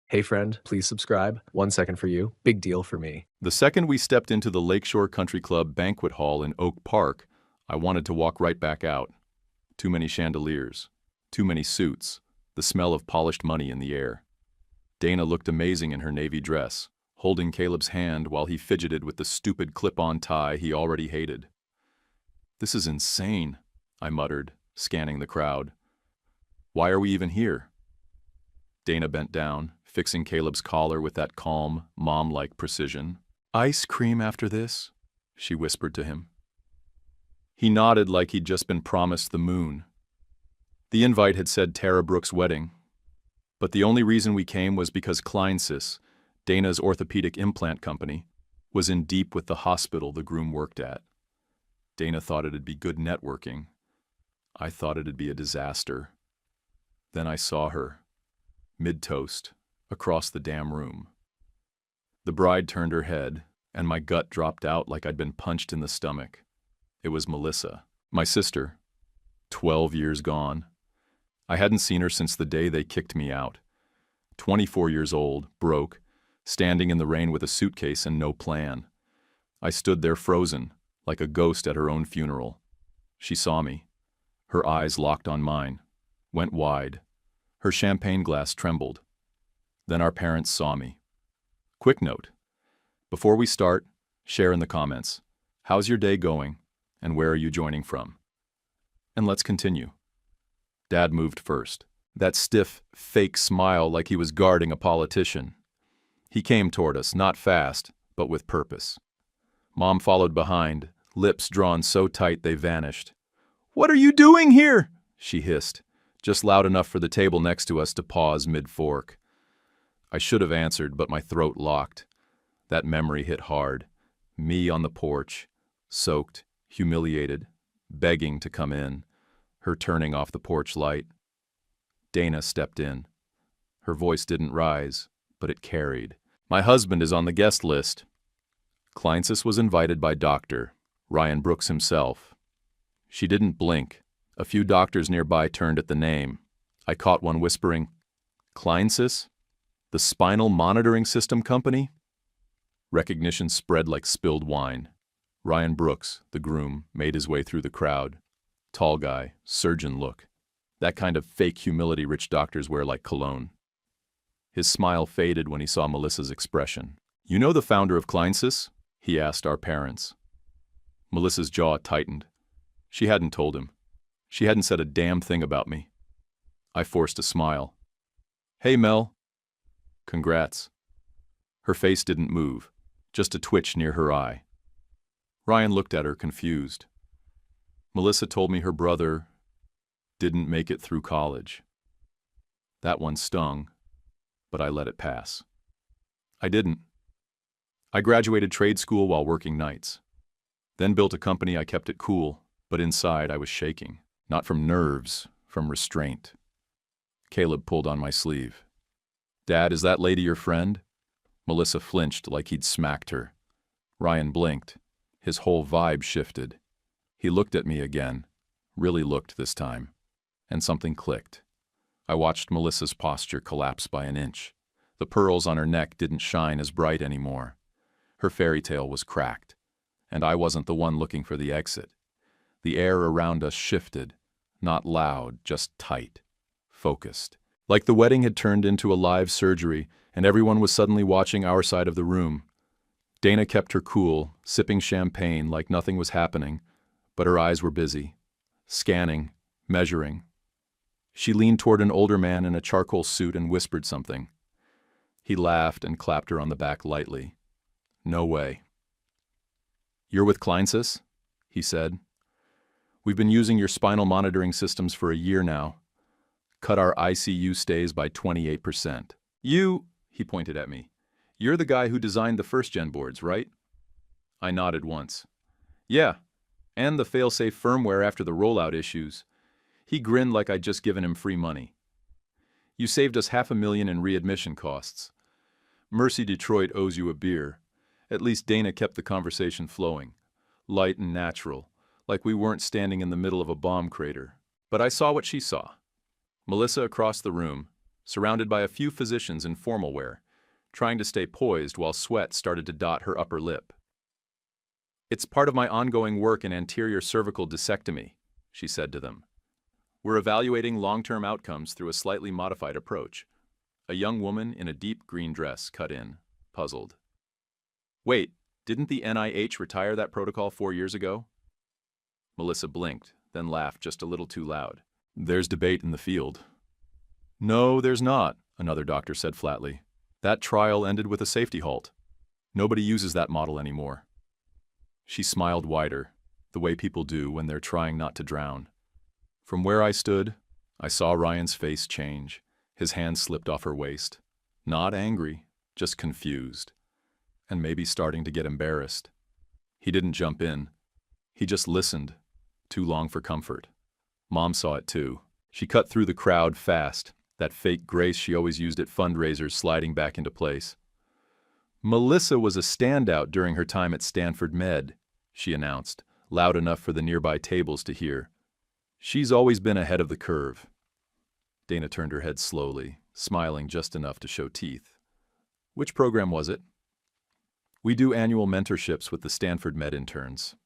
Hey friend, please subscribe. 1 second for you. Big deal for me. The second we stepped into the Lakeshore Country Club banquet hall in Oak Park, I wanted to walk right back out. Too many chandeliers, too many suits, the smell of polished money in the air. Dana looked amazing in her navy dress, holding Caleb's hand while he fidgeted with the stupid clip-on tie he already hated. "This is insane," I muttered, scanning the crowd. "Why are we even here?" Dana bent down, fixing Caleb's collar with that calm, mom-like precision. "Ice cream after this?" she whispered to him. He nodded like he'd just been promised the moon. The invite had said Tara Brooks' wedding, but the only reason we came was because Kleinsys, Dana's orthopedic implant company, was in deep with the hospital the groom worked at. Dana thought it'd be good networking. I thought it'd be a disaster. Then I saw her, mid-toast, across the damn room. The bride turned her head, and my gut dropped out like I'd been punched in the stomach. It was Melissa, my sister, 12 years gone. I hadn't seen her since the day they kicked me out. 24 years old, broke, standing in the rain with a suitcase and no plan. I stood there frozen, like a ghost at her own funeral. She saw me. Her eyes locked on mine, went wide. Her champagne glass trembled. Then our parents saw me. Quick note. Before we start, share in the comments. How's your day going, and where are you joining from? And let's continue. Dad moved first. That stiff, fake smile like he was guarding a politician. He came toward us, not fast, but with purpose. Mom followed behind, lips drawn so tight they vanished. "What are you doing here?" she hissed, just loud enough for the table next to us to pause mid-fork. I should have answered, but my throat locked. That memory hit hard. Me on the porch, soaked, humiliated, begging to come in, her turning off the porch light. Dana stepped in. Her voice didn't rise, but it carried. "My husband is on the guest list." Kleinsys was invited by Dr. Ryan Brooks himself. She didn't blink. A few doctors nearby turned at the name. I caught one whispering, "Kleinsys? The Spinal Monitoring System Company?" Recognition spread like spilled wine. Ryan Brooks, the groom, made his way through the crowd. Tall guy, surgeon look. That kind of fake humility rich doctors wear like cologne. His smile faded when he saw Melissa's expression. "You know the founder of Kleinsys?" he asked our parents. Melissa's jaw tightened. She hadn't told him. She hadn't said a damn thing about me. I forced a smile. "Hey, Mel." "Congrats." Her face didn't move, just a twitch near her eye. Ryan looked at her confused. Melissa told me her brother didn't make it through college. That one stung, but I let it pass. I didn't. I graduated trade school while working nights. Then built a company. I kept it cool, but inside I was shaking. Not from nerves, from restraint. Caleb pulled on my sleeve. "Dad, is that lady your friend?" Melissa flinched like he'd smacked her. Ryan blinked. His whole vibe shifted. He looked at me again, really looked this time, and something clicked. I watched Melissa's posture collapse by an inch. The pearls on her neck didn't shine as bright anymore. Her fairy tale was cracked, and I wasn't the one looking for the exit. The air around us shifted, not loud, just tight, focused. Like the wedding had turned into a live surgery, and everyone was suddenly watching our side of the room. Dana kept her cool, sipping champagne like nothing was happening, but her eyes were busy, scanning, measuring. She leaned toward an older man in a charcoal suit and whispered something. He laughed and clapped her on the back lightly. "No way." "You're with Kleinsys?" he said. "We've been using your spinal monitoring systems for a year now. Cut our ICU stays by 28%. He pointed at me. "You're the guy who designed the first-gen boards, right?" I nodded once. "Yeah, and the fail-safe firmware after the rollout issues." He grinned like I'd just given him free money. "You saved us $500,000 in readmission costs. Mercy Detroit owes you a beer." At least Dana kept the conversation flowing, light and natural, like we weren't standing in the middle of a bomb crater. But I saw what she saw. Melissa across the room, surrounded by a few physicians in formal wear, trying to stay poised while sweat started to dot her upper lip. "It's part of my ongoing work in anterior cervical discectomy," she said to them. "We're evaluating long-term outcomes through a slightly modified approach." A young woman in a deep green dress cut in, puzzled. "Wait, didn't the NIH retire that protocol 4 years ago?" Melissa blinked, then laughed just a little too loud. "There's debate in the field." "No, there's not," another doctor said flatly. "That trial ended with a safety halt. Nobody uses that model anymore." She smiled wider, the way people do when they're trying not to drown. From where I stood, I saw Ryan's face change. His hand slipped off her waist. Not angry, just confused. And maybe starting to get embarrassed. He didn't jump in. He just listened, too long for comfort. Mom saw it too. She cut through the crowd fast, that fake grace she always used at fundraisers sliding back into place. "Melissa was a standout during her time at Stanford Med," she announced, loud enough for the nearby tables to hear. "She's always been ahead of the curve." Dana turned her head slowly, smiling just enough to show teeth. "Which program was it?" "We do annual mentorships with the Stanford Med interns.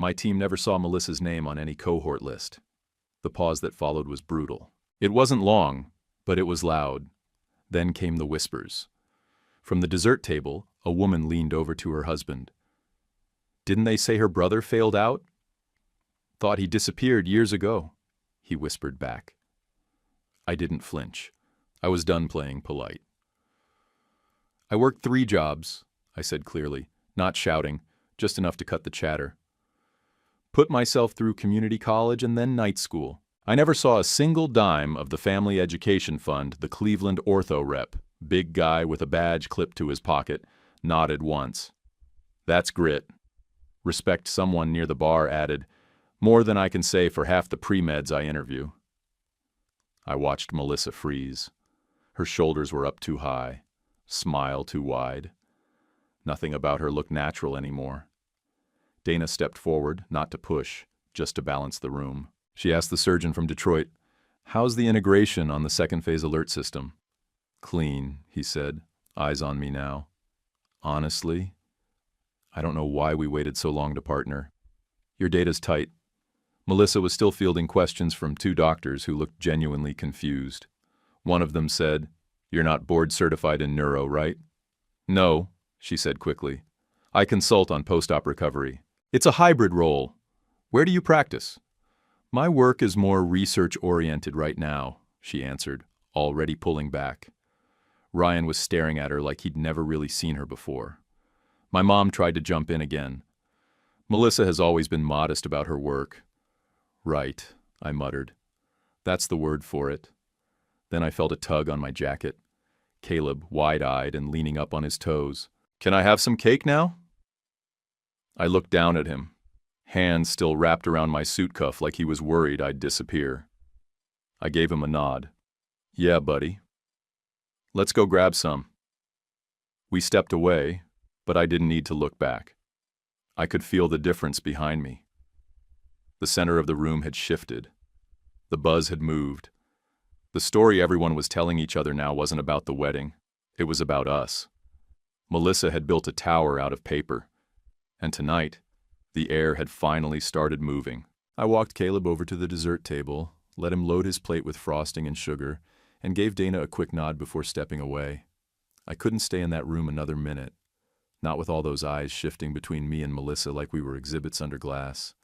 My team never saw Melissa's name on any cohort list." The pause that followed was brutal. It wasn't long, but it was loud. Then came the whispers. From the dessert table, a woman leaned over to her husband. "Didn't they say her brother failed out?" "Thought he disappeared years ago," he whispered back. I didn't flinch. I was done playing polite. "I worked 3 jobs," I said clearly, not shouting, just enough to cut the chatter. "Put myself through community college and then night school. I never saw a single dime of the family education fund the Cleveland ortho rep, big guy with a badge clipped to his pocket, nodded once. That's grit." Respect someone near the bar added, "More than I can say for half the pre-meds I interview." I watched Melissa freeze. Her shoulders were up too high, smile too wide. Nothing about her looked natural anymore. Dana stepped forward, not to push, just to balance the room. She asked the surgeon from Detroit, "How's the integration on the second phase alert system?" "Clean," he said, eyes on me now. "Honestly, I don't know why we waited so long to partner. Your data's tight." Melissa was still fielding questions from 2 doctors who looked genuinely confused. One of them said, "You're not board certified in neuro, right?" "No," she said quickly. "I consult on post-op recovery. It's a hybrid role. Where do you practice?" "My work is more research-oriented right now," she answered, already pulling back. Ryan was staring at her like he'd never really seen her before. My mom tried to jump in again. "Melissa has always been modest about her work." "Right," I muttered. "That's the word for it." Then I felt a tug on my jacket. Caleb, wide-eyed and leaning up on his toes. "Can I have some cake now?" I looked down at him, hands still wrapped around my suit cuff like he was worried I'd disappear. I gave him a nod. "Yeah, buddy. Let's go grab some." We stepped away, but I didn't need to look back. I could feel the difference behind me. The center of the room had shifted. The buzz had moved. The story everyone was telling each other now wasn't about the wedding. It was about us. Melissa had built a tower out of paper. And tonight, the air had finally started moving. I walked Caleb over to the dessert table, let him load his plate with frosting and sugar, and gave Dana a quick nod before stepping away. I couldn't stay in that room another minute, not with all those eyes shifting between me and Melissa like we were exhibits under glass.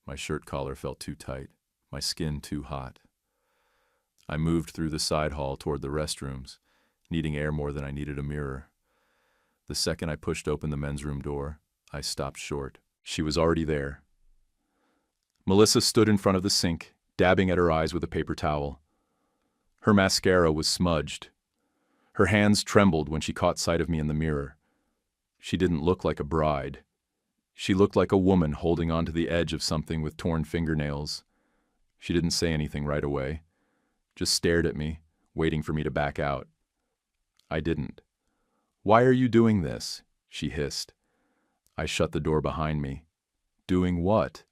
My shirt collar felt too tight, my skin too hot. I moved through the side hall toward the restrooms, needing air more than I needed a mirror. The second I pushed open the men's room door, I stopped short. She was already there. Melissa stood in front of the sink, dabbing at her eyes with a paper towel. Her mascara was smudged. Her hands trembled when she caught sight of me in the mirror. She didn't look like a bride. She looked like a woman holding onto the edge of something with torn fingernails. She didn't say anything right away, just stared at me, waiting for me to back out. I didn't. "Why are you doing this?" she hissed. I shut the door behind me. "Doing what?"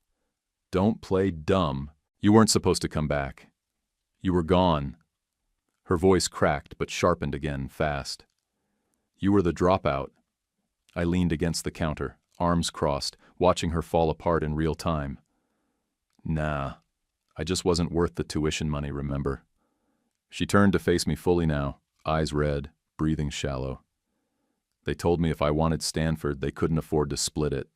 "Don't play dumb. You weren't supposed to come back. You were gone." Her voice cracked but sharpened again, fast. You were the dropout. I leaned against the counter, arms crossed, watching her fall apart in real time. Nah, I just wasn't worth the tuition money, remember? She turned to face me fully now, eyes red, breathing shallow. They told me if I wanted Stanford, they couldn't afford to split it.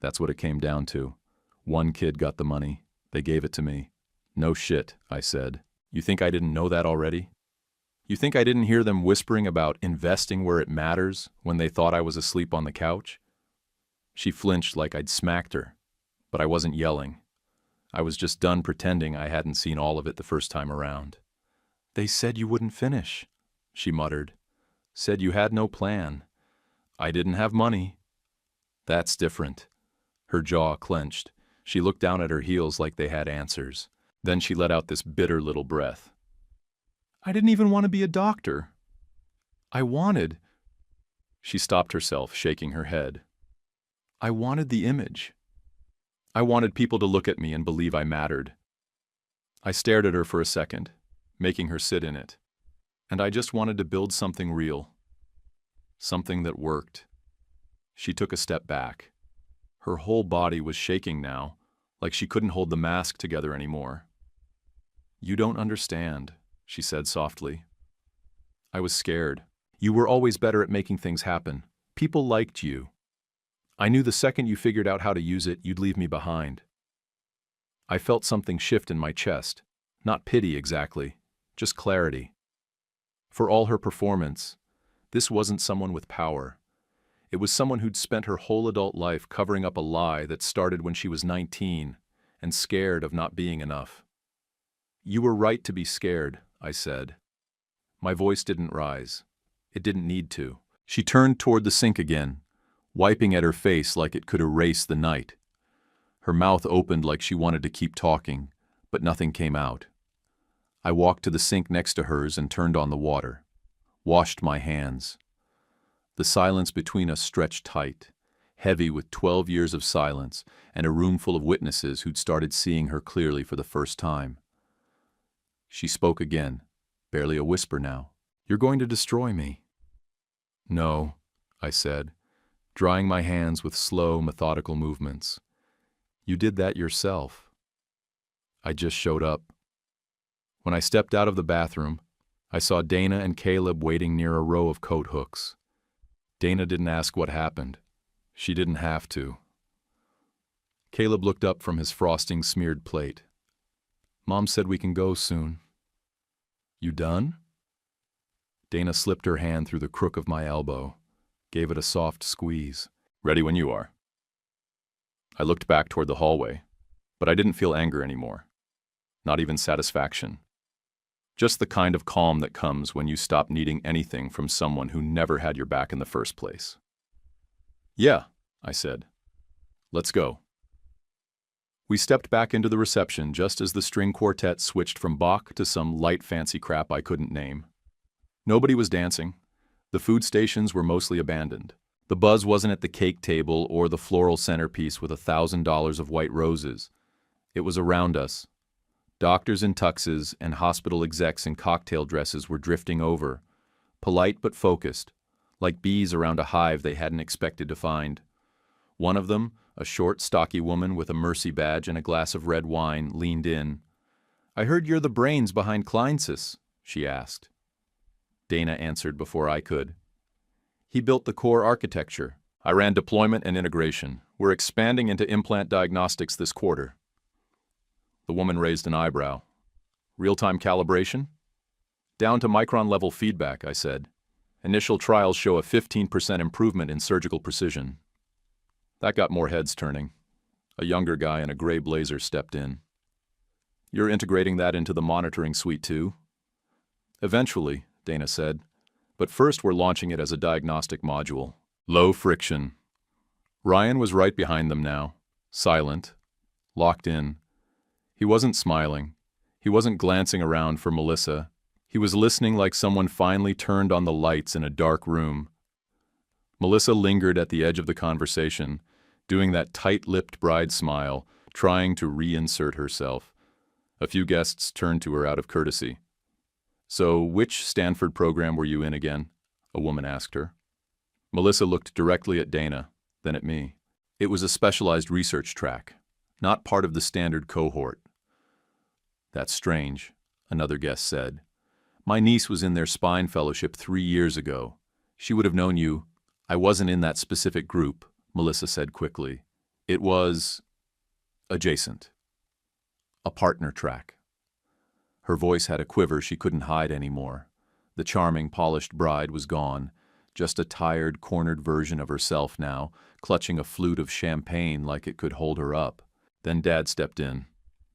That's what it came down to. One kid got the money. They gave it to me. No shit, I said. You think I didn't know that already? You think I didn't hear them whispering about investing where it matters when they thought I was asleep on the couch? She flinched like I'd smacked her, but I wasn't yelling. I was just done pretending I hadn't seen all of it the first time around. They said you wouldn't finish, she muttered. Said you had no plan. I didn't have money. That's different. Her jaw clenched. She looked down at her heels like they had answers. Then she let out this bitter little breath. I didn't even want to be a doctor. I wanted... She stopped herself, shaking her head. I wanted the image. I wanted people to look at me and believe I mattered. I stared at her for a second, making her sit in it. And I just wanted to build something real. Something that worked. She took a step back. Her whole body was shaking now, like she couldn't hold the mask together anymore. You don't understand, she said softly. I was scared. You were always better at making things happen. People liked you. I knew the second you figured out how to use it, you'd leave me behind. I felt something shift in my chest. Not pity exactly, just clarity. For all her performance, this wasn't someone with power. It was someone who'd spent her whole adult life covering up a lie that started when she was 19 and scared of not being enough. You were right to be scared, I said. My voice didn't rise. It didn't need to. She turned toward the sink again, wiping at her face like it could erase the night. Her mouth opened like she wanted to keep talking, but nothing came out. I walked to the sink next to hers and turned on the water. Washed my hands. The silence between us stretched tight, heavy with 12 years of silence and a room full of witnesses who'd started seeing her clearly for the first time. She spoke again, barely a whisper now. You're going to destroy me. No, I said, drying my hands with slow, methodical movements. You did that yourself. I just showed up. When I stepped out of the bathroom, I saw Dana and Caleb waiting near a row of coat hooks. Dana didn't ask what happened. She didn't have to. Caleb looked up from his frosting-smeared plate. Mom said we can go soon. You done? Dana slipped her hand through the crook of my elbow, gave it a soft squeeze. Ready when you are. I looked back toward the hallway, but I didn't feel anger anymore. Not even satisfaction. Just the kind of calm that comes when you stop needing anything from someone who never had your back in the first place. Yeah, I said. Let's go. We stepped back into the reception just as the string quartet switched from Bach to some light fancy crap I couldn't name. Nobody was dancing. The food stations were mostly abandoned. The buzz wasn't at the cake table or the floral centerpiece with $1,000 of white roses. It was around us. Doctors in tuxes and hospital execs in cocktail dresses were drifting over, polite but focused, like bees around a hive they hadn't expected to find. One of them, a short, stocky woman with a Mercy badge and a glass of red wine, leaned in. I heard you're the brains behind Kleinsis, she asked. Dana answered before I could. He built the core architecture. I ran deployment and integration. We're expanding into implant diagnostics this quarter. The woman raised an eyebrow. Real-time calibration? Down to micron-level feedback, I said. Initial trials show a 15% improvement in surgical precision. That got more heads turning. A younger guy in a gray blazer stepped in. You're integrating that into the monitoring suite too? Eventually, Dana said. But first we're launching it as a diagnostic module. Low friction. Ryan was right behind them now, silent, locked in. He wasn't smiling. He wasn't glancing around for Melissa. He was listening like someone finally turned on the lights in a dark room. Melissa lingered at the edge of the conversation, doing that tight-lipped bride smile, trying to reinsert herself. A few guests turned to her out of courtesy. So, which Stanford program were you in again? A woman asked her. Melissa looked directly at Dana, then at me. It was a specialized research track, not part of the standard cohort. That's strange, another guest said. My niece was in their spine fellowship 3 years ago. She would have known you. I wasn't in that specific group, Melissa said quickly. It was adjacent. A partner track. Her voice had a quiver she couldn't hide anymore. The charming, polished bride was gone, just a tired, cornered version of herself now, clutching a flute of champagne like it could hold her up. Then Dad stepped in.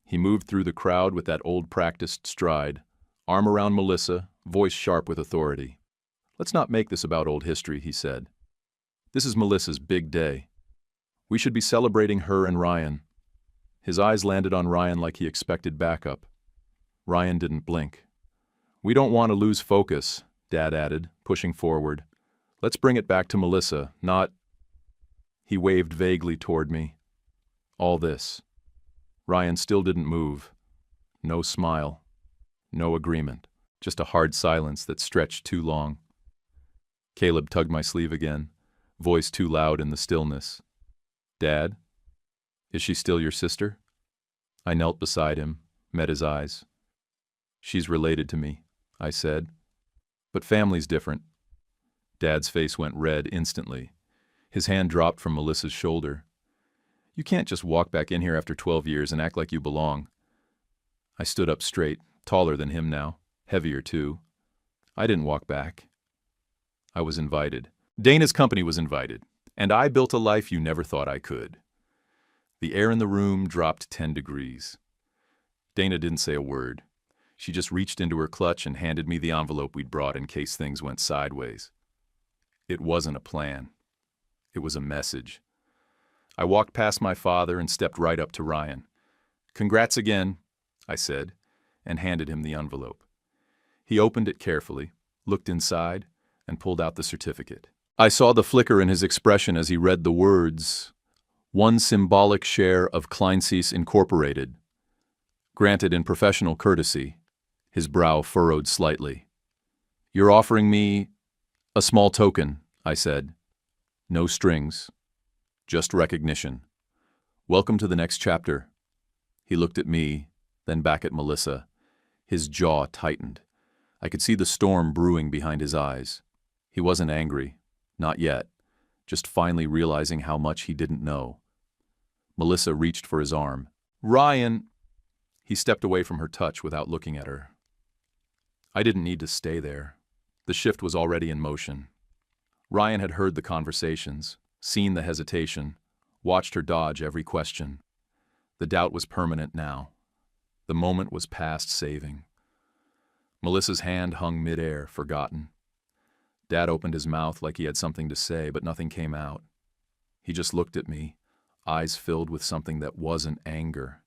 He moved through the crowd with that old practiced stride, arm around Melissa, voice sharp with authority. Let's not make this about old history, he said. This is Melissa's big day. We should be celebrating her and Ryan. His eyes landed on Ryan like he expected backup. Ryan didn't blink. We don't want to lose focus, Dad added, pushing forward. Let's bring it back to Melissa, not... He waved vaguely toward me. All this. Ryan still didn't move. No smile. No agreement. Just a hard silence that stretched too long. Caleb tugged my sleeve again, voice too loud in the stillness. Dad? Is she still your sister? I knelt beside him, met his eyes. She's related to me, I said. But family's different. Dad's face went red instantly. His hand dropped from Melissa's shoulder. You can't just walk back in here after 12 years and act like you belong. I stood up straight, taller than him now, heavier too. I didn't walk back. I was invited. Dana's company was invited, and I built a life you never thought I could. The air in the room dropped 10 degrees. Dana didn't say a word. She just reached into her clutch and handed me the envelope we'd brought in case things went sideways. It wasn't a plan. It was a message. I walked past my father and stepped right up to Ryan. Congrats again, I said, and handed him the envelope. He opened it carefully, looked inside, and pulled out the certificate. I saw the flicker in his expression as he read the words, "One symbolic share of Kleinsies Incorporated. Granted in professional courtesy." His brow furrowed slightly. You're offering me a small token, I said. No strings, just recognition. Welcome to the next chapter. He looked at me, then back at Melissa. His jaw tightened. I could see the storm brewing behind his eyes. He wasn't angry, not yet, just finally realizing how much he didn't know. Melissa reached for his arm. Ryan! He stepped away from her touch without looking at her. I didn't need to stay there. The shift was already in motion. Ryan had heard the conversations, seen the hesitation, watched her dodge every question. The doubt was permanent now. The moment was past saving. Melissa's hand hung midair, forgotten. Dad opened his mouth like he had something to say, but nothing came out. He just looked at me, eyes filled with something that wasn't anger.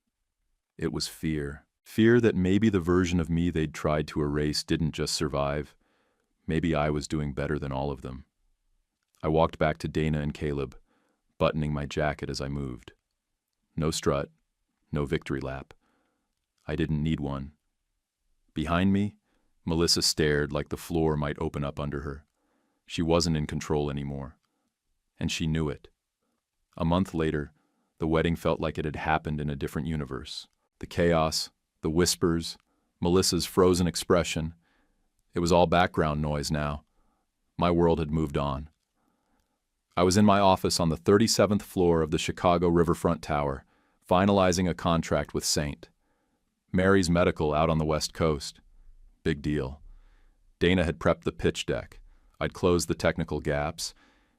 It was fear. Fear that maybe the version of me they'd tried to erase didn't just survive. Maybe I was doing better than all of them. I walked back to Dana and Caleb, buttoning my jacket as I moved. No strut, no victory lap. I didn't need one. Behind me, Melissa stared like the floor might open up under her. She wasn't in control anymore. And she knew it. A month later, the wedding felt like it had happened in a different universe. The chaos, the whispers, Melissa's frozen expression. It was all background noise now. My world had moved on. I was in my office on the 37th floor of the Chicago Riverfront Tower, finalizing a contract with Saint. Mary's Medical out on the West Coast. Big deal. Dana had prepped the pitch deck. I'd closed the technical gaps,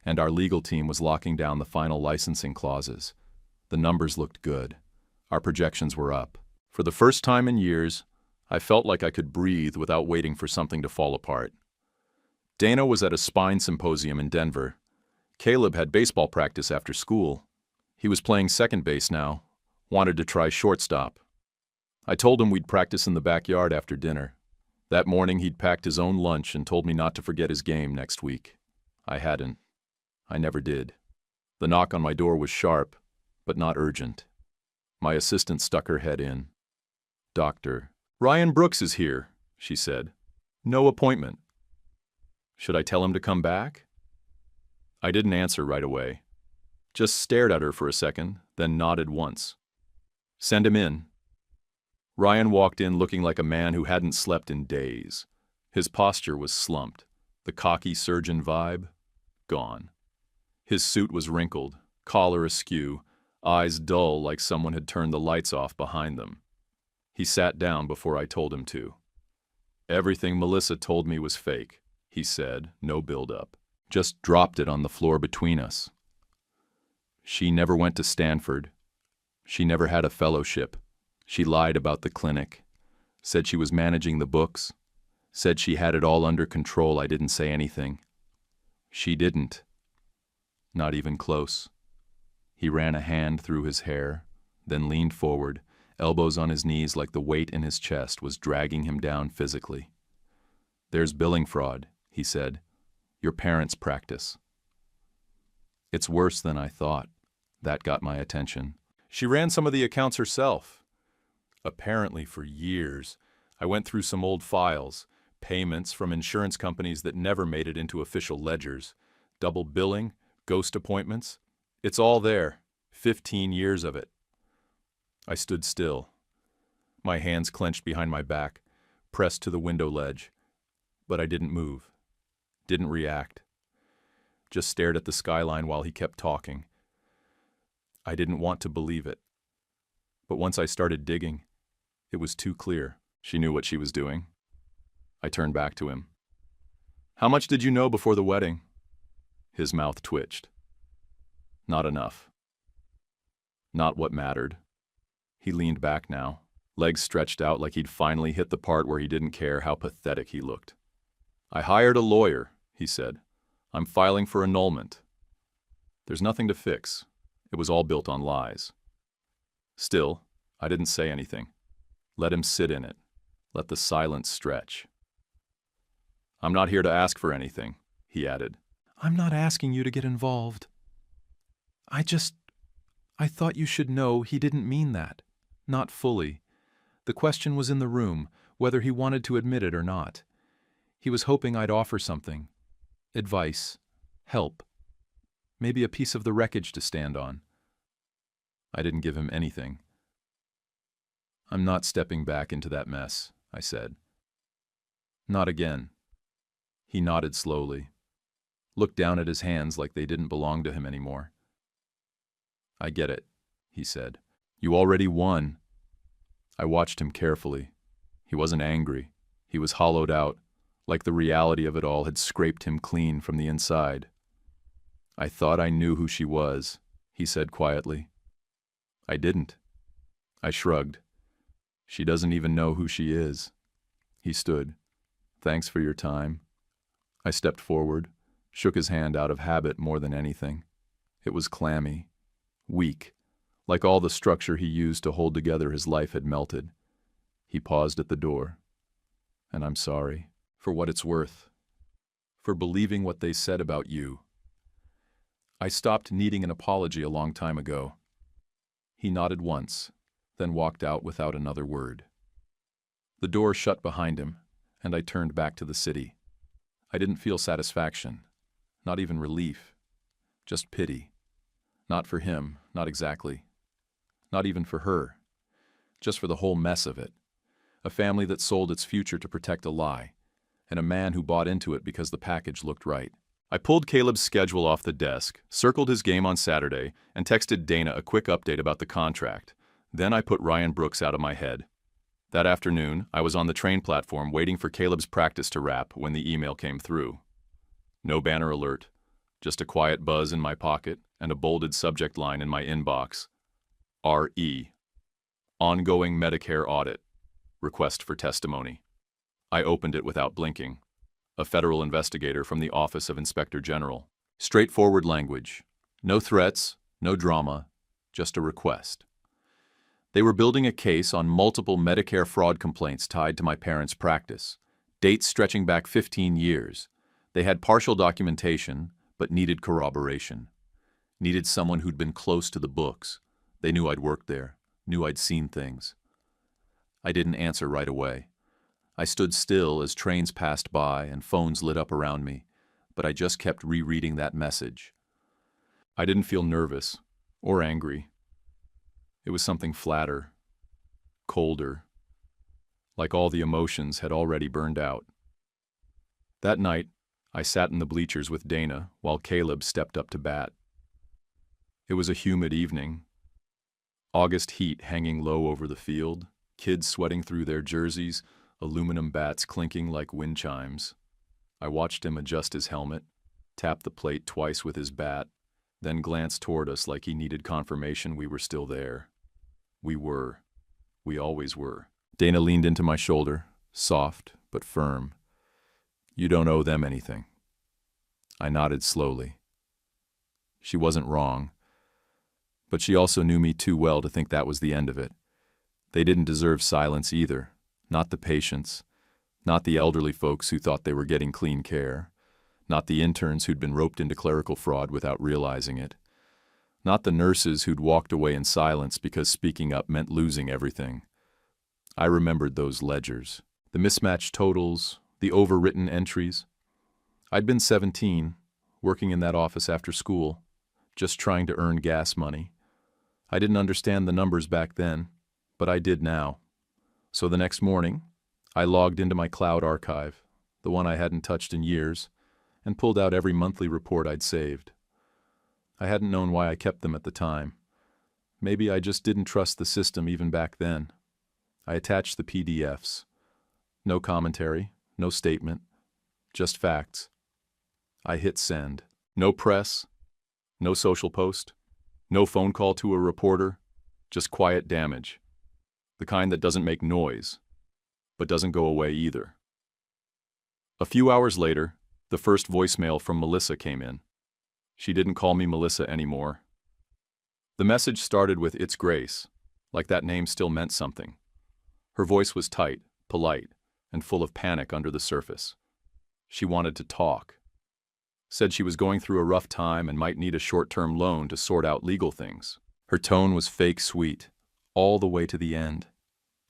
and our legal team was locking down the final licensing clauses. The numbers looked good. Our projections were up. For the first time in years, I felt like I could breathe without waiting for something to fall apart. Dana was at a spine symposium in Denver. Caleb had baseball practice after school. He was playing second base now, wanted to try shortstop. I told him we'd practice in the backyard after dinner. That morning he'd packed his own lunch and told me not to forget his game next week. I hadn't. I never did. The knock on my door was sharp, but not urgent. My assistant stuck her head in. Doctor, Ryan Brooks is here, she said. No appointment. Should I tell him to come back? I didn't answer right away. Just stared at her for a second, then nodded once. Send him in. Ryan walked in looking like a man who hadn't slept in days. His posture was slumped, the cocky surgeon vibe gone. His suit was wrinkled, collar askew, eyes dull like someone had turned the lights off behind them. He sat down before I told him to. Everything Melissa told me was fake, he said, no build-up. Just dropped it on the floor between us. She never went to Stanford. She never had a fellowship. She lied about the clinic. Said she was managing the books. Said she had it all under control. I didn't say anything. She didn't. Not even close. He ran a hand through his hair, then leaned forward, elbows on his knees like the weight in his chest was dragging him down physically. There's billing fraud, he said. Your parents' practice. It's worse than I thought. That got my attention. She ran some of the accounts herself. Apparently for years, I went through some old files, payments from insurance companies that never made it into official ledgers, double billing, ghost appointments. It's all there, 15 years of it. I stood still, my hands clenched behind my back, pressed to the window ledge, but I didn't move, didn't react, just stared at the skyline while he kept talking. I didn't want to believe it, but once I started digging, it was too clear. She knew what she was doing. I turned back to him. How much did you know before the wedding? His mouth twitched. Not enough. Not what mattered. He leaned back now, legs stretched out like he'd finally hit the part where he didn't care how pathetic he looked. I hired a lawyer, he said. I'm filing for annulment. There's nothing to fix. It was all built on lies. Still, I didn't say anything. Let him sit in it. Let the silence stretch. I'm not here to ask for anything, he added. I'm not asking you to get involved. I thought you should know he didn't mean that. Not fully. The question was in the room, whether he wanted to admit it or not. He was hoping I'd offer something. Advice. Help. Maybe a piece of the wreckage to stand on. I didn't give him anything. I'm not stepping back into that mess, I said. Not again. He nodded slowly, looked down at his hands like they didn't belong to him anymore. I get it, he said. You already won. I watched him carefully. He wasn't angry. He was hollowed out, like the reality of it all had scraped him clean from the inside. I thought I knew who she was, he said quietly. I didn't. I shrugged. She doesn't even know who she is. He stood. Thanks for your time. I stepped forward, shook his hand out of habit more than anything. It was clammy, weak, like all the structure he used to hold together his life had melted. He paused at the door. And I'm sorry, for what it's worth, for believing what they said about you. I stopped needing an apology a long time ago. He nodded once, then walked out without another word. The door shut behind him, and I turned back to the city. I didn't feel satisfaction, not even relief, just pity. Not for him, not exactly. Not even for her. Just for the whole mess of it. A family that sold its future to protect a lie, and a man who bought into it because the package looked right. I pulled Caleb's schedule off the desk, circled his game on Saturday, and texted Dana a quick update about the contract. Then I put Ryan Brooks out of my head. That afternoon, I was on the train platform waiting for Caleb's practice to wrap when the email came through. No banner alert, just a quiet buzz in my pocket and a bolded subject line in my inbox. R.E. Ongoing Medicare audit. Request for testimony. I opened it without blinking. A federal investigator from the Office of Inspector General. Straightforward language. No threats, no drama, just a request. They were building a case on multiple Medicare fraud complaints tied to my parents' practice, dates stretching back 15 years. They had partial documentation, but needed corroboration. Needed someone who'd been close to the books. They knew I'd worked there, knew I'd seen things. I didn't answer right away. I stood still as trains passed by and phones lit up around me, but I just kept rereading that message. I didn't feel nervous or angry. It was something flatter, colder, like all the emotions had already burned out. That night, I sat in the bleachers with Dana while Caleb stepped up to bat. It was a humid evening. August heat hanging low over the field, kids sweating through their jerseys, aluminum bats clinking like wind chimes. I watched him adjust his helmet, tap the plate twice with his bat, then glance toward us like he needed confirmation we were still there. We were. We always were. Dana leaned into my shoulder, soft but firm. You don't owe them anything. I nodded slowly. She wasn't wrong, but she also knew me too well to think that was the end of it. They didn't deserve silence either, not the patients, not the elderly folks who thought they were getting clean care, not the interns who'd been roped into clerical fraud without realizing it, not the nurses who'd walked away in silence because speaking up meant losing everything. I remembered those ledgers, the mismatched totals, the overwritten entries. I'd been 17, working in that office after school, just trying to earn gas money. I didn't understand the numbers back then, but I did now. So the next morning, I logged into my cloud archive, the one I hadn't touched in years, and pulled out every monthly report I'd saved. I hadn't known why I kept them at the time. Maybe I just didn't trust the system even back then. I attached the PDFs. No commentary, no statement, just facts. I hit send. No press, no social post, no phone call to a reporter, just quiet damage. The kind that doesn't make noise, but doesn't go away either. A few hours later, the first voicemail from Melissa came in. She didn't call me Melissa anymore. The message started with "It's Grace," like that name still meant something. Her voice was tight, polite, and full of panic under the surface. She wanted to talk. Said she was going through a rough time and might need a short-term loan to sort out legal things. Her tone was fake sweet, all the way to the end.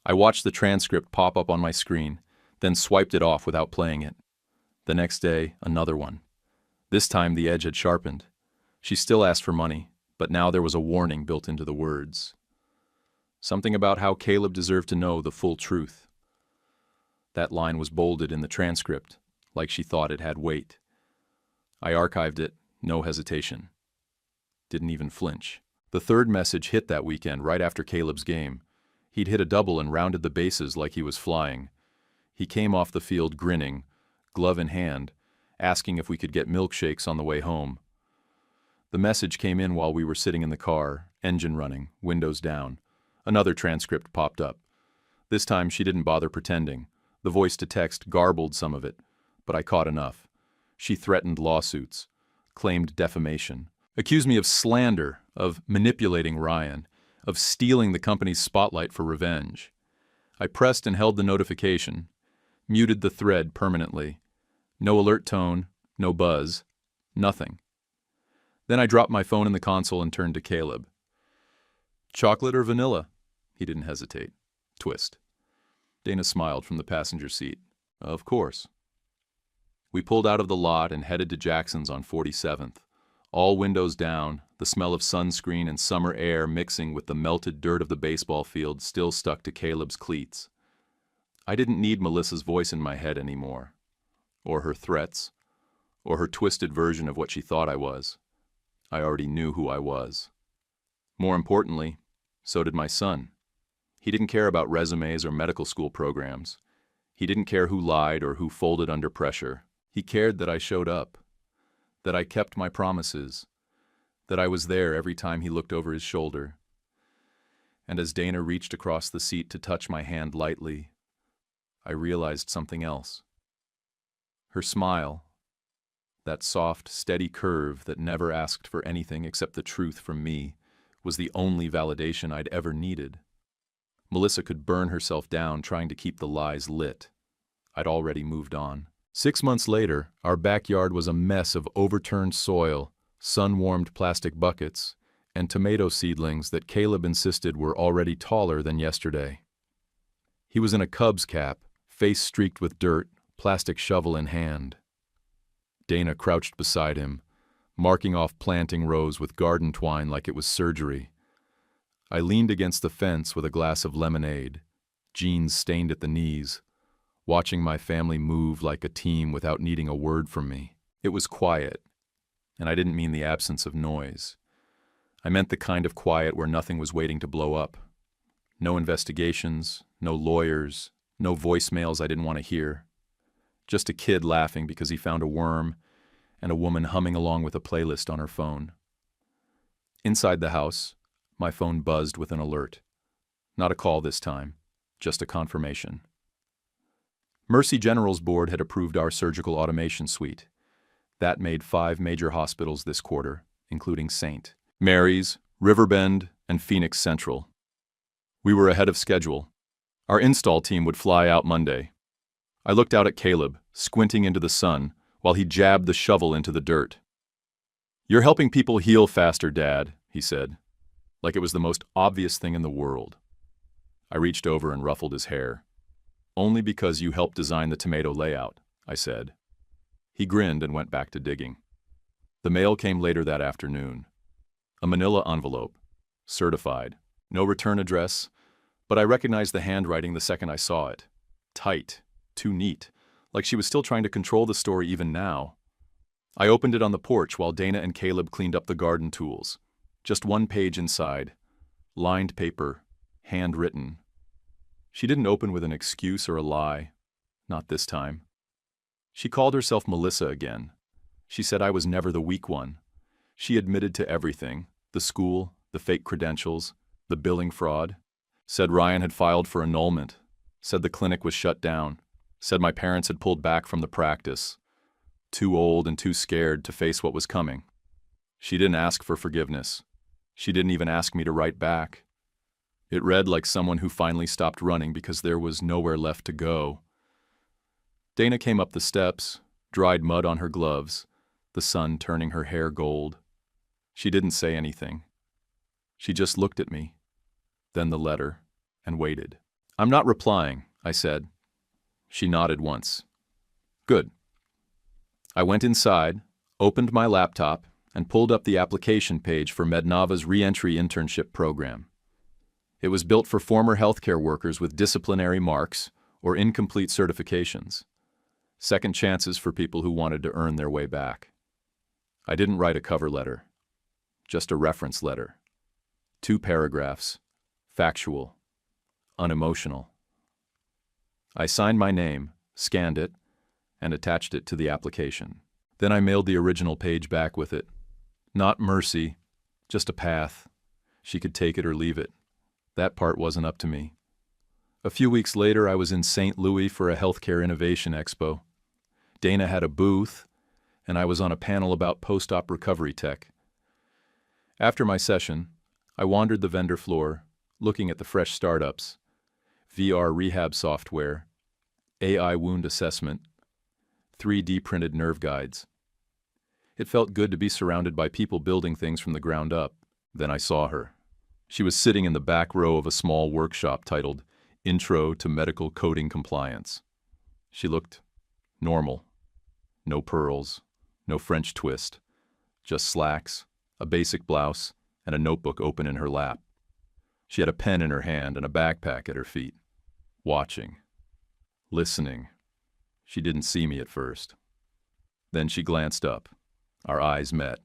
I watched the transcript pop up on my screen, then swiped it off without playing it. The next day, another one. This time the edge had sharpened. She still asked for money, but now there was a warning built into the words. Something about how Caleb deserved to know the full truth. That line was bolded in the transcript, like she thought it had weight. I archived it, no hesitation. Didn't even flinch. The third message hit that weekend right after Caleb's game. He'd hit a double and rounded the bases like he was flying. He came off the field grinning, glove in hand, asking if we could get milkshakes on the way home. The message came in while we were sitting in the car, engine running, windows down. Another transcript popped up. This time she didn't bother pretending. The voice-to-text garbled some of it, but I caught enough. She threatened lawsuits, claimed defamation, accused me of slander, of manipulating Ryan, of stealing the company's spotlight for revenge. I pressed and held the notification, muted the thread permanently. No alert tone, no buzz, nothing. Then I dropped my phone in the console and turned to Caleb. Chocolate or vanilla? He didn't hesitate. Twist. Dana smiled from the passenger seat. Of course. We pulled out of the lot and headed to Jackson's on 47th. All windows down, the smell of sunscreen and summer air mixing with the melted dirt of the baseball field still stuck to Caleb's cleats. I didn't need Melissa's voice in my head anymore, or her threats, or her twisted version of what she thought I was. I already knew who I was. More importantly, so did my son. He didn't care about resumes or medical school programs. He didn't care who lied or who folded under pressure. He cared that I showed up, that I kept my promises, that I was there every time he looked over his shoulder. And as Dana reached across the seat to touch my hand lightly, I realized something else. Her smile, that soft, steady curve that never asked for anything except the truth from me, was the only validation I'd ever needed. Melissa could burn herself down trying to keep the lies lit. I'd already moved on. 6 months later, our backyard was a mess of overturned soil, sun-warmed plastic buckets, and tomato seedlings that Caleb insisted were already taller than yesterday. He was in a Cubs cap, face streaked with dirt, plastic shovel in hand. Dana crouched beside him, marking off planting rows with garden twine like it was surgery. I leaned against the fence with a glass of lemonade, jeans stained at the knees, watching my family move like a team without needing a word from me. It was quiet, and I didn't mean the absence of noise. I meant the kind of quiet where nothing was waiting to blow up. No investigations, no lawyers, no voicemails I didn't want to hear. Just a kid laughing because he found a worm, and a woman humming along with a playlist on her phone. Inside the house, my phone buzzed with an alert. Not a call this time, just a confirmation. Mercy General's board had approved our surgical automation suite. That made 5 major hospitals this quarter, including St. Mary's, Riverbend, and Phoenix Central. We were ahead of schedule. Our install team would fly out Monday. I looked out at Caleb, squinting into the sun, while he jabbed the shovel into the dirt. "You're helping people heal faster, Dad," he said, like it was the most obvious thing in the world. I reached over and ruffled his hair. "Only because you helped design the tomato layout," I said. He grinned and went back to digging. The mail came later that afternoon. A manila envelope, certified, no return address, but I recognized the handwriting the second I saw it. Tight, too neat, like she was still trying to control the story even now. I opened it on the porch while Dana and Caleb cleaned up the garden tools. Just 1 page inside, lined paper, handwritten. She didn't open with an excuse or a lie. Not this time. She called herself Melissa again. She said I was never the weak one. She admitted to everything, the school, the fake credentials, the billing fraud. Said Ryan had filed for annulment. Said the clinic was shut down. Said my parents had pulled back from the practice. Too old and too scared to face what was coming. She didn't ask for forgiveness. She didn't even ask me to write back. It read like someone who finally stopped running because there was nowhere left to go. Dana came up the steps, dried mud on her gloves, the sun turning her hair gold. She didn't say anything. She just looked at me, then the letter, and waited. "I'm not replying," I said. She nodded once. "Good." I went inside, opened my laptop, and pulled up the application page for Mednava's re-entry internship program. It was built for former healthcare workers with disciplinary marks or incomplete certifications. Second chances for people who wanted to earn their way back. I didn't write a cover letter, just a reference letter. 2 paragraphs, factual, unemotional. I signed my name, scanned it, and attached it to the application. Then I mailed the original page back with it. Not mercy, just a path. She could take it or leave it. That part wasn't up to me. A few weeks later, I was in St. Louis for a healthcare innovation expo. Dana had a booth, and I was on a panel about post-op recovery tech. After my session, I wandered the vendor floor, looking at the fresh startups, VR rehab software, AI wound assessment, 3D printed nerve guides. It felt good to be surrounded by people building things from the ground up. Then I saw her. She was sitting in the back row of a small workshop titled Intro to Medical Coding Compliance. She looked normal. No pearls, no French twist, just slacks, a basic blouse, and a notebook open in her lap. She had a pen in her hand and a backpack at her feet. Watching. Listening. She didn't see me at first. Then she glanced up. Our eyes met.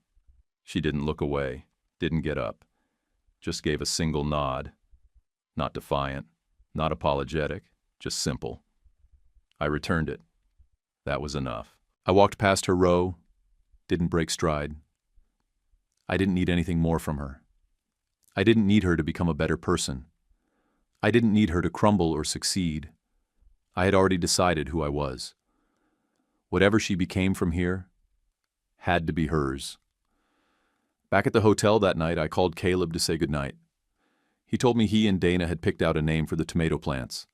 She didn't look away, didn't get up, just gave a single nod. Not defiant, not apologetic, just simple. I returned it. That was enough. I walked past her row, didn't break stride. I didn't need anything more from her. I didn't need her to become a better person. I didn't need her to crumble or succeed. I had already decided who I was. Whatever she became from here had to be hers. Back at the hotel that night, I called Caleb to say goodnight. He told me he and Dana had picked out a name for the tomato plants.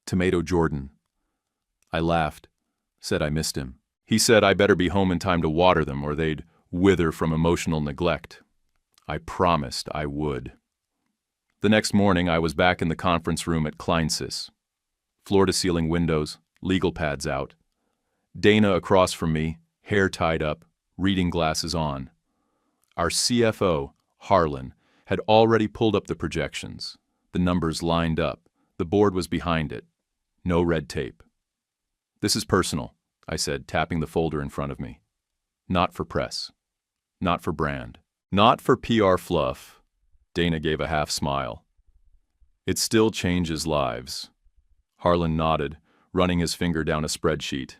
Tomato Jordan. I laughed, said I missed him. He said I better be home in time to water them or they'd wither from emotional neglect. I promised I would. The next morning, I was back in the conference room at Kleinsis. floor-to-ceiling windows, legal pads out. Dana across from me, hair tied up, reading glasses on. Our CFO, Harlan, had already pulled up the projections. The numbers lined up. The board was behind it. No red tape. "This is personal," I said, tapping the folder in front of me. "Not for press. Not for brand. Not for PR fluff." Dana gave a half smile. "It still changes lives." Harlan nodded, running his finger down a spreadsheet.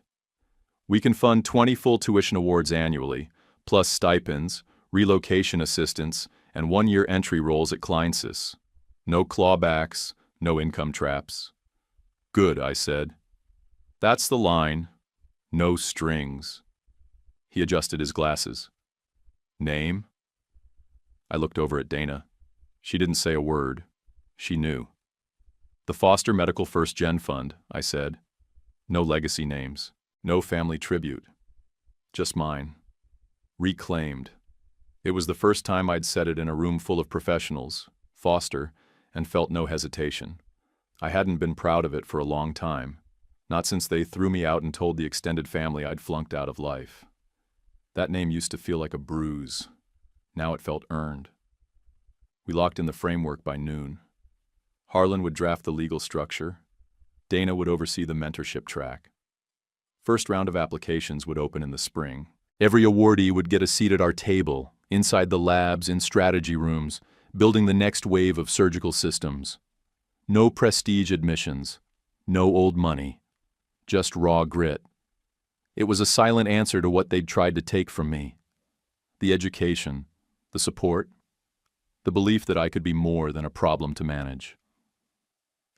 "We can fund 20 full tuition awards annually, plus stipends, relocation assistance, and one-year entry roles at Kleinsys. No clawbacks, no income traps." "Good," I said. "That's the line. No strings." He adjusted his glasses. "Name?" I looked over at Dana. She didn't say a word. She knew. "The Foster Medical First Gen Fund," I said. "No legacy names. No family tribute. Just mine. Reclaimed." It was the first time I'd said it in a room full of professionals, Foster, and felt no hesitation. I hadn't been proud of it for a long time, not since they threw me out and told the extended family I'd flunked out of life. That name used to feel like a bruise. Now it felt earned. We locked in the framework by noon. Harlan would draft the legal structure. Dana would oversee the mentorship track. First round of applications would open in the spring. Every awardee would get a seat at our table, inside the labs, in strategy rooms, building the next wave of surgical systems. No prestige admissions, no old money, just raw grit. It was a silent answer to what they'd tried to take from me. The education, the support, the belief that I could be more than a problem to manage.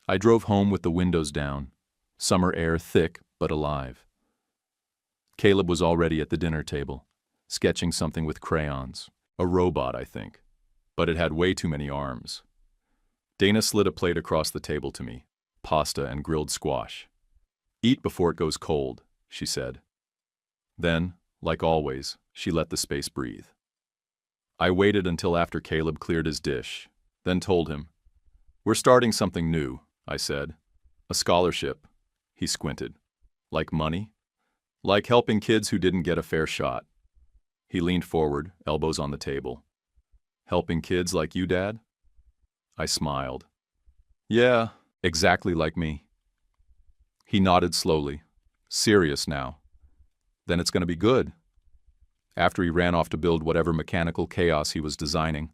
I drove home with the windows down, summer air thick but alive. Caleb was already at the dinner table, sketching something with crayons. A robot, I think, but it had way too many arms. Dana slid a plate across the table to me, pasta and grilled squash. "Eat before it goes cold," she said. Then, like always, she let the space breathe. I waited until after Caleb cleared his dish, then told him, "We're starting something new," I said. "A scholarship." He squinted. "Like money?" "Like helping kids who didn't get a fair shot." He leaned forward, elbows on the table. "Helping kids like you, Dad?" I smiled. "Yeah, exactly like me." He nodded slowly, serious now. "Then it's going to be good." After he ran off to build whatever mechanical chaos he was designing,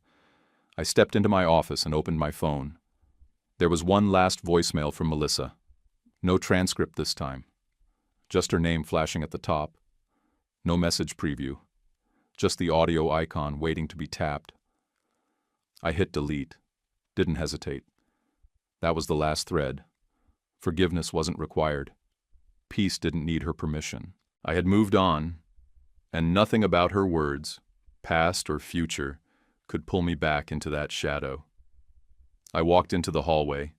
I stepped into my office and opened my phone. There was one last voicemail from Melissa. No transcript this time. Just her name flashing at the top. No message preview. Just the audio icon waiting to be tapped. I hit delete. Didn't hesitate. That was the last thread. Forgiveness wasn't required. Peace didn't need her permission. I had moved on, and nothing about her words, past or future, could pull me back into that shadow. I walked into the hallway.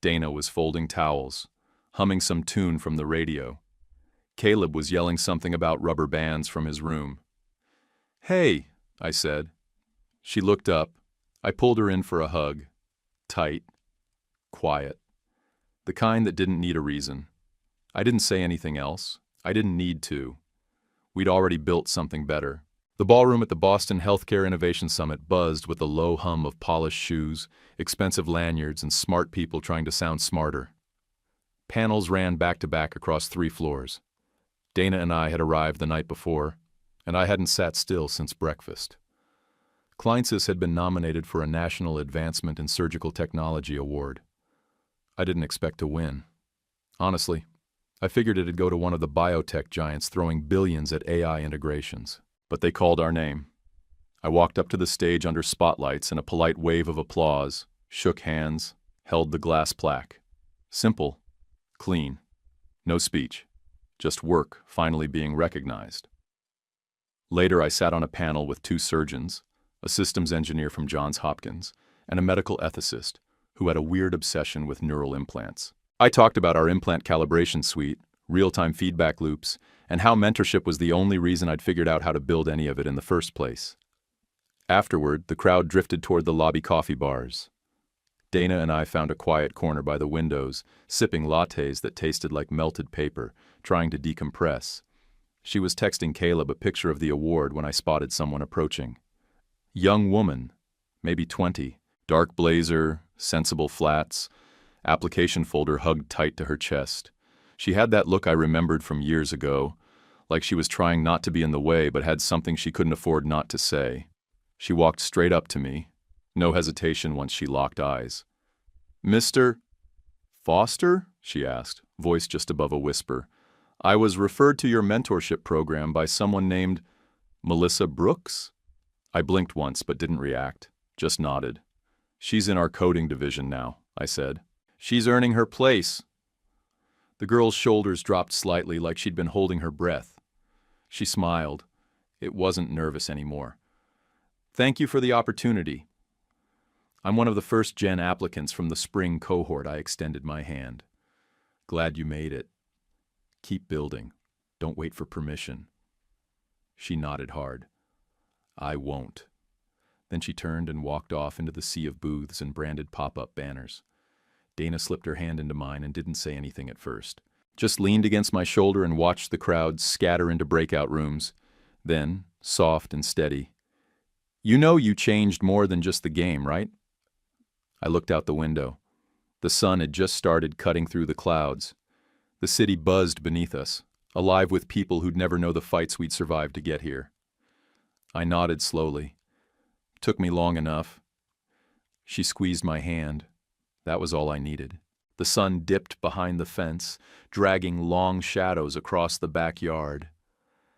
Dana was folding towels, humming some tune from the radio. Caleb was yelling something about rubber bands from his room. "Hey," I said. She looked up. I pulled her in for a hug. Tight. Quiet. The kind that didn't need a reason. I didn't say anything else. I didn't need to. We'd already built something better. The ballroom at the Boston Healthcare Innovation Summit buzzed with the low hum of polished shoes, expensive lanyards, and smart people trying to sound smarter. Panels ran back-to-back across 3 floors. Dana and I had arrived the night before, and I hadn't sat still since breakfast. Kleinsys had been nominated for a National Advancement in Surgical Technology award. I didn't expect to win. Honestly, I figured it'd go to one of the biotech giants throwing billions at AI integrations. But they called our name. I walked up to the stage under spotlights and a polite wave of applause, shook hands, held the glass plaque. Simple, clean, no speech, just work finally being recognized. Later I sat on a panel with 2 surgeons, a systems engineer from Johns Hopkins, and a medical ethicist who had a weird obsession with neural implants. I talked about our implant calibration suite, real-time feedback loops, and how mentorship was the only reason I'd figured out how to build any of it in the first place. Afterward, the crowd drifted toward the lobby coffee bars. Dana and I found a quiet corner by the windows, sipping lattes that tasted like melted paper, trying to decompress. She was texting Caleb a picture of the award when I spotted someone approaching. Young woman, maybe 20, dark blazer, sensible flats, application folder hugged tight to her chest. She had that look I remembered from years ago, like she was trying not to be in the way but had something she couldn't afford not to say. She walked straight up to me, no hesitation once she locked eyes. "Mr. Foster?" she asked, voice just above a whisper. "I was referred to your mentorship program by someone named Melissa Brooks?" I blinked once but didn't react, just nodded. "She's in our coding division now," I said. "She's earning her place." The girl's shoulders dropped slightly like she'd been holding her breath. She smiled. It wasn't nervous anymore. "Thank you for the opportunity." "I'm one of the first-gen applicants from the spring cohort," I extended my hand. "Glad you made it. Keep building. Don't wait for permission." She nodded hard. "I won't." Then she turned and walked off into the sea of booths and branded pop-up banners. Dana slipped her hand into mine and didn't say anything at first. Just leaned against my shoulder and watched the crowd scatter into breakout rooms. Then, soft and steady, "You know you changed more than just the game, right?" I looked out the window. The sun had just started cutting through the clouds. The city buzzed beneath us, alive with people who'd never know the fights we'd survived to get here. I nodded slowly. Took me long enough. She squeezed my hand. That was all I needed. The sun dipped behind the fence, dragging long shadows across the backyard.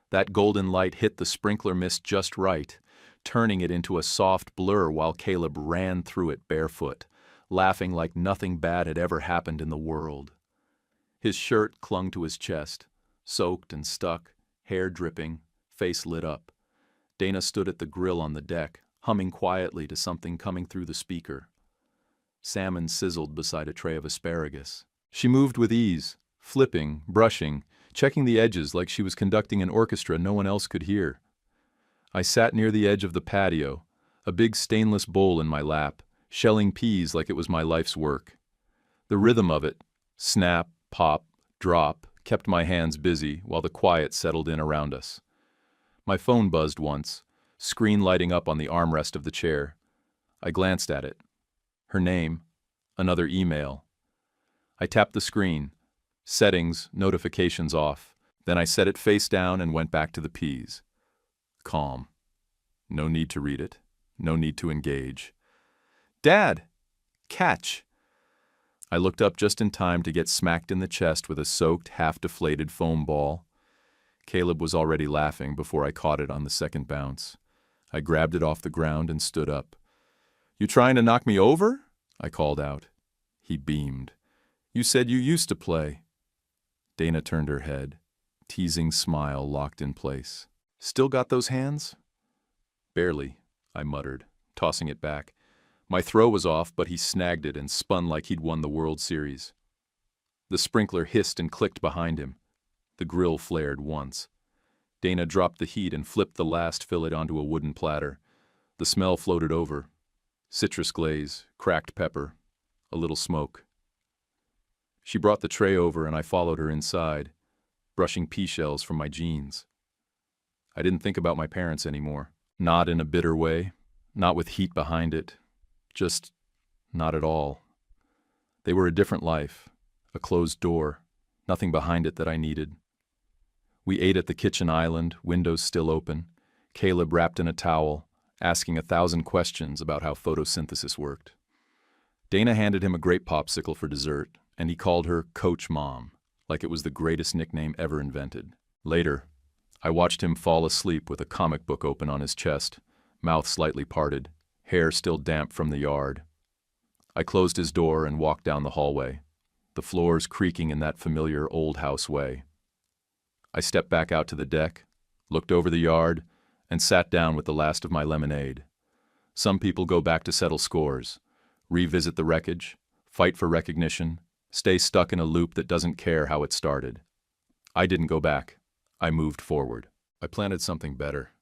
That golden light hit the sprinkler mist just right, turning it into a soft blur while Caleb ran through it barefoot, laughing like nothing bad had ever happened in the world. His shirt clung to his chest, soaked and stuck, hair dripping, face lit up. Dana stood at the grill on the deck, humming quietly to something coming through the speaker. Salmon sizzled beside a tray of asparagus. She moved with ease, flipping, brushing, checking the edges like she was conducting an orchestra no one else could hear. I sat near the edge of the patio, a big stainless bowl in my lap, shelling peas like it was my life's work. The rhythm of it, snap, pop, drop, kept my hands busy while the quiet settled in around us. My phone buzzed once, screen lighting up on the armrest of the chair. I glanced at it. Her name, another email. I tapped the screen, settings, notifications off. Then I set it face down and went back to the peas. Calm. No need to read it. No need to engage. "Dad! Catch!" I looked up just in time to get smacked in the chest with a soaked, half-deflated foam ball. Caleb was already laughing before I caught it on the second bounce. I grabbed it off the ground and stood up. "You trying to knock me over?" I called out. He beamed. "You said you used to play." Dana turned her head. Teasing smile locked in place. "Still got those hands?" "Barely," I muttered, tossing it back. My throw was off, but he snagged it and spun like he'd won the World Series. The sprinkler hissed and clicked behind him. The grill flared once. Dana dropped the heat and flipped the last fillet onto a wooden platter. The smell floated over. Citrus glaze, cracked pepper, a little smoke. She brought the tray over and I followed her inside, brushing pea shells from my jeans. I didn't think about my parents anymore. Not in a bitter way, not with heat behind it. Just not at all. They were a different life, a closed door, nothing behind it that I needed. We ate at the kitchen island, windows still open, Caleb wrapped in a towel, asking 1,000 questions about how photosynthesis worked. Dana handed him a grape popsicle for dessert, and he called her Coach Mom, like it was the greatest nickname ever invented. Later, I watched him fall asleep with a comic book open on his chest, mouth slightly parted, hair still damp from the yard. I closed his door and walked down the hallway, the floors creaking in that familiar old house way. I stepped back out to the deck, looked over the yard, and sat down with the last of my lemonade. Some people go back to settle scores, revisit the wreckage, fight for recognition, stay stuck in a loop that doesn't care how it started. I didn't go back. I moved forward. I planted something better,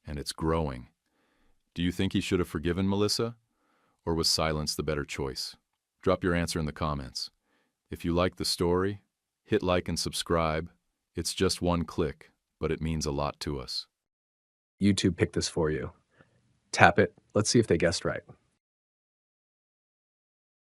and it's growing. Do you think he should have forgiven Melissa? Or was silence the better choice? Drop your answer in the comments. If you like the story, hit like and subscribe. It's just one click, but it means a lot to us. YouTube picked this for you. Tap it. Let's see if they guessed right.